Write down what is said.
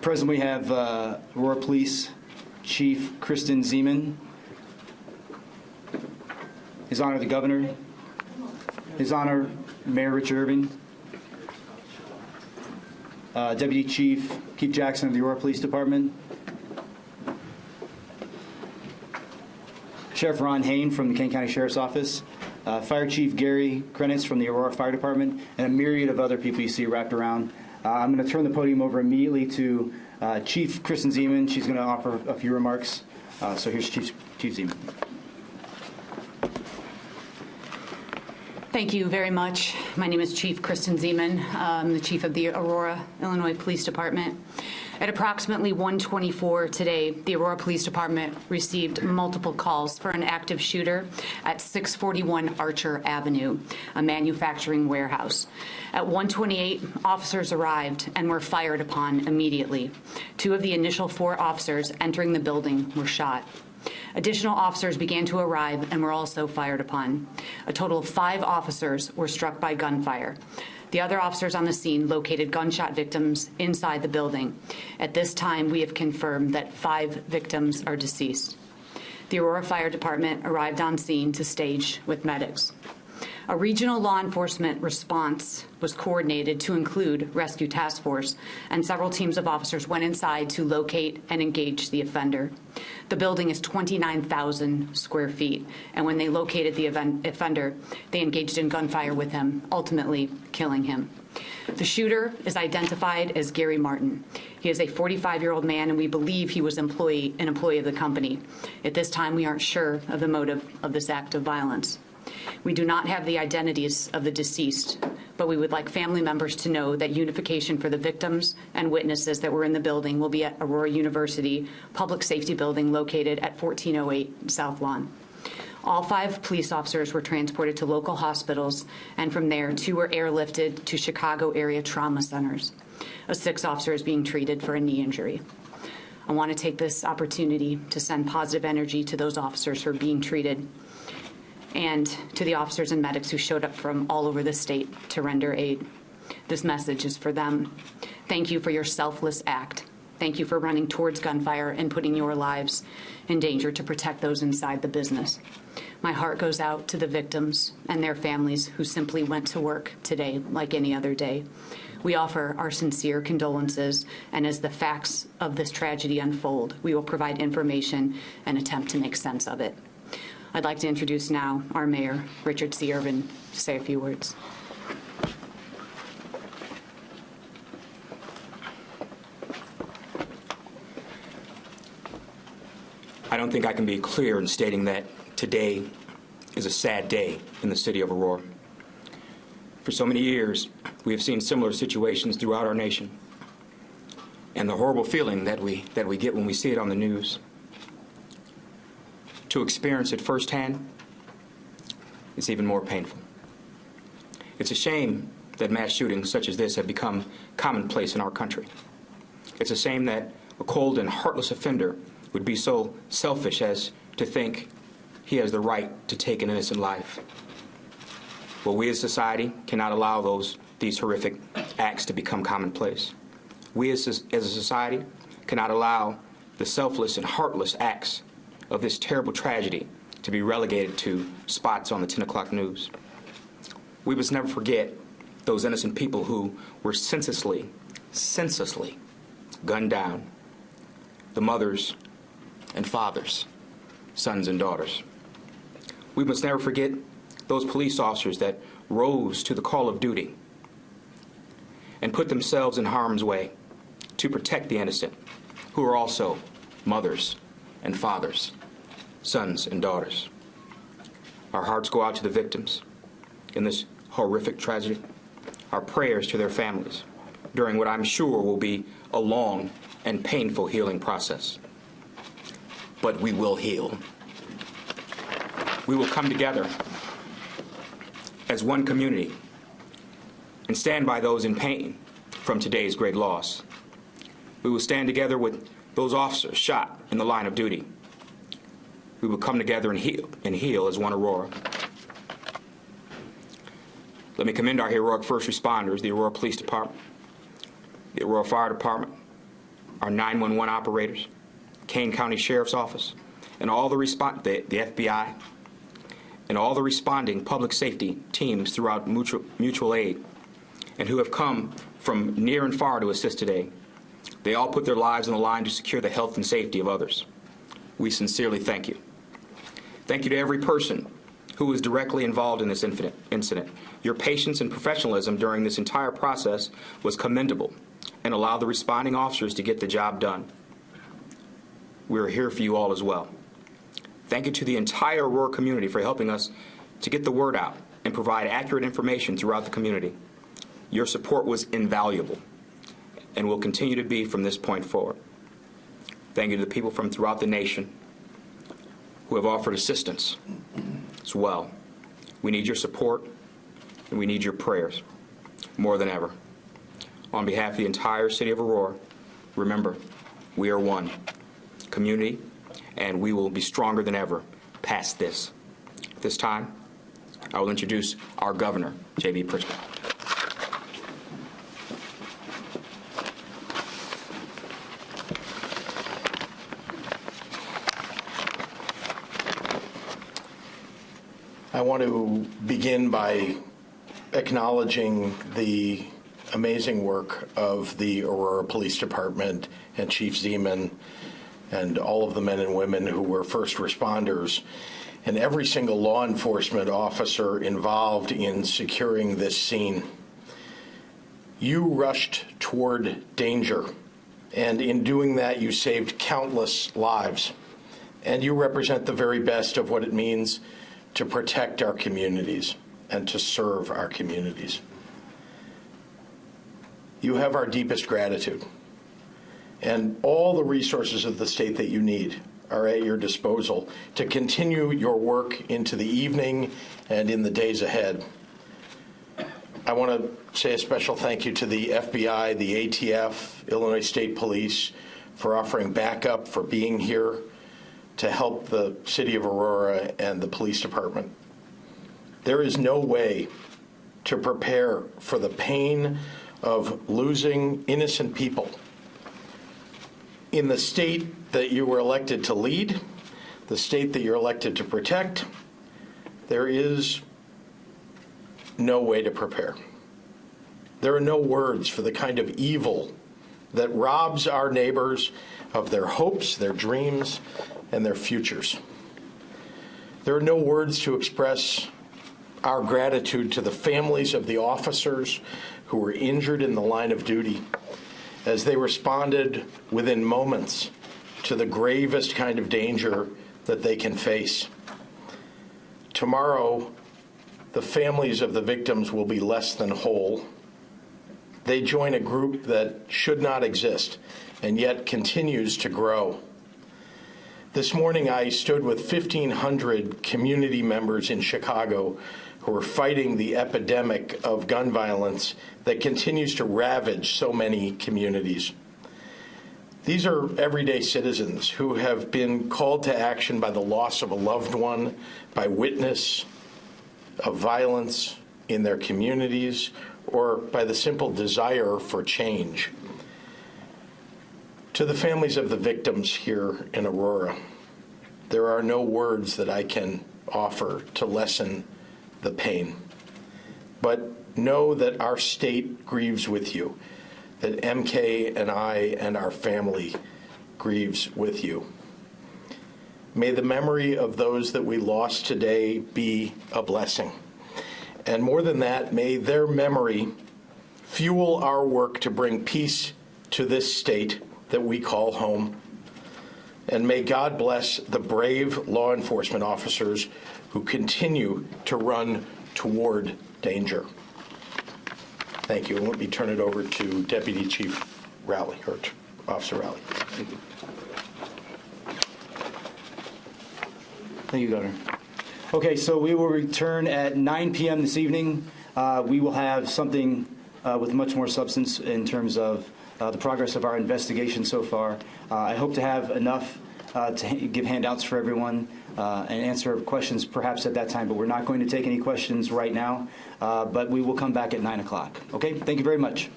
Present we have Aurora Police Chief Kristen Zeman, His Honor the Governor, His Honor Mayor Richard Irving, Deputy Chief Keith Jackson of the Aurora Police Department, Sheriff Ron Hain from the Kane County Sheriff's Office, Fire Chief Gary Krenitz from the Aurora Fire Department, and a myriad of other people you see wrapped around. I'm going to turn the podium over immediately to Chief Kristen Zeman. She's going to offer a few remarks. So here's Chief Zeman. Thank you very much. My name is Chief Kristen Zeman. I'm the Chief of the Aurora, Illinois Police Department. At approximately 1:24 today, the Aurora Police Department received multiple calls for an active shooter at 641 Archer Avenue, a manufacturing warehouse. At 1:28, officers arrived and were fired upon immediately. 2 of the initial 4 officers entering the building were shot. Additional officers began to arrive and were also fired upon. A total of 5 officers were struck by gunfire. The other officers on the scene located gunshot victims inside the building. At this time, we have confirmed that 5 victims are deceased. The Aurora Fire Department arrived on scene to stage with medics. A regional law enforcement response was coordinated to include Rescue Task Force, and several teams of officers went inside to locate and engage the offender. The building is 29,000 square feet, and when they located the offender, they engaged in gunfire with him, ultimately killing him. The shooter is identified as Gary Martin. He is a 45-year-old man, and we believe he was an employee of the company. At this time, we aren't sure of the motive of this act of violence. We do not have the identities of the deceased, but we would like family members to know that unification for the victims and witnesses that were in the building will be at Aurora University Public Safety Building located at 1408 South Lawn. All 5 police officers were transported to local hospitals, and from there, 2 were airlifted to Chicago area trauma centers. A 6th officer is being treated for a knee injury. I want to take this opportunity to send positive energy to those officers who are being treated, and to the officers and medics who showed up from all over the state to render aid. This message is for them. Thank you for your selfless act. Thank you for running towards gunfire and putting your lives in danger to protect those inside the business. My heart goes out to the victims and their families who simply went to work today like any other day. We offer our sincere condolences, and as the facts of this tragedy unfold, we will provide information and attempt to make sense of it. I'd like to introduce now our Mayor, Richard C. Irvin, to say a few words. I don't think I can be clear in stating that today is a sad day in the city of Aurora. For so many years, we have seen similar situations throughout our nation, and the horrible feeling that we get when we see it on the news. To experience it firsthand is even more painful. It's a shame that mass shootings such as this have become commonplace in our country. It's a shame that a cold and heartless offender would be so selfish as to think he has the right to take an innocent life. Well, we as a society cannot allow these horrific acts to become commonplace. We as a society cannot allow the selfless and heartless acts of this terrible tragedy to be relegated to spots on the 10 o'clock news. We must never forget those innocent people who were senselessly gunned down, the mothers and fathers, sons and daughters. We must never forget those police officers that rose to the call of duty and put themselves in harm's way to protect the innocent, who are also mothers and fathers, sons and daughters. Our hearts go out to the victims in this horrific tragedy. Our prayers to their families during what I'm sure will be a long and painful healing process. But we will heal. We will come together as one community and stand by those in pain from today's great loss. We will stand together with those officers shot in the line of duty. We will come together and heal as one Aurora. Let me commend our heroic first responders, the Aurora Police Department, the Aurora Fire Department, our 911 operators, Kane County Sheriff's Office, and all the FBI, and all the responding public safety teams throughout mutual aid, and who have come from near and far to assist today. They all put their lives on the line to secure the health and safety of others. We sincerely thank you. Thank you to every person who was directly involved in this incident. Your patience and professionalism during this entire process was commendable and allowed the responding officers to get the job done. We are here for you all as well. Thank you to the entire Aurora community for helping us to get the word out and provide accurate information throughout the community. Your support was invaluable and will continue to be from this point forward. Thank you to the people from throughout the nation who have offered assistance as well. We need your support and we need your prayers more than ever. On behalf of the entire city of Aurora, remember, we are one community and we will be stronger than ever past this. At this time, I will introduce our governor, J.B. Pritzker. I want to begin by acknowledging the amazing work of the Aurora Police Department and Chief Zeman and all of the men and women who were first responders and every single law enforcement officer involved in securing this scene. You rushed toward danger, and in doing that, you saved countless lives. And you represent the very best of what it means to protect our communities and to serve our communities. You have our deepest gratitude, and all the resources of the state that you need are at your disposal to continue your work into the evening and in the days ahead. I want to say a special thank you to the FBI, the ATF, Illinois State Police for offering backup, for being here to help the city of Aurora and the police department. There is no way to prepare for the pain of losing innocent people in the state that you were elected to lead, the state that you're elected to protect. There is no way to prepare. There are no words for the kind of evil that robs our neighbors of their hopes, their dreams, and their futures. There are no words to express our gratitude to the families of the officers who were injured in the line of duty as they responded within moments to the gravest kind of danger that they can face. Tomorrow, the families of the victims will be less than whole. They join a group that should not exist and yet continues to grow. This morning, I stood with 1,500 community members in Chicago who are fighting the epidemic of gun violence that continues to ravage so many communities. These are everyday citizens who have been called to action by the loss of a loved one, by witness of violence in their communities, or by the simple desire for change. To the families of the victims here in Aurora, there are no words that I can offer to lessen the pain. But know that our state grieves with you, that MK and I and our family grieves with you. May the memory of those that we lost today be a blessing. And more than that, may their memory fuel our work to bring peace to this state that we call home. And may God bless the brave law enforcement officers who continue to run toward danger. Thank you. And let me turn it over to Deputy Chief Rowley, or Officer Rowley. Thank you. Thank you, Governor. Okay, so we will return at 9 p.m. this evening. We will have something with much more substance in terms of the progress of our investigation so far. I hope to have enough to give handouts for everyone and answer questions perhaps at that time, but we're not going to take any questions right now, but we will come back at 9 o'clock. Okay, thank you very much.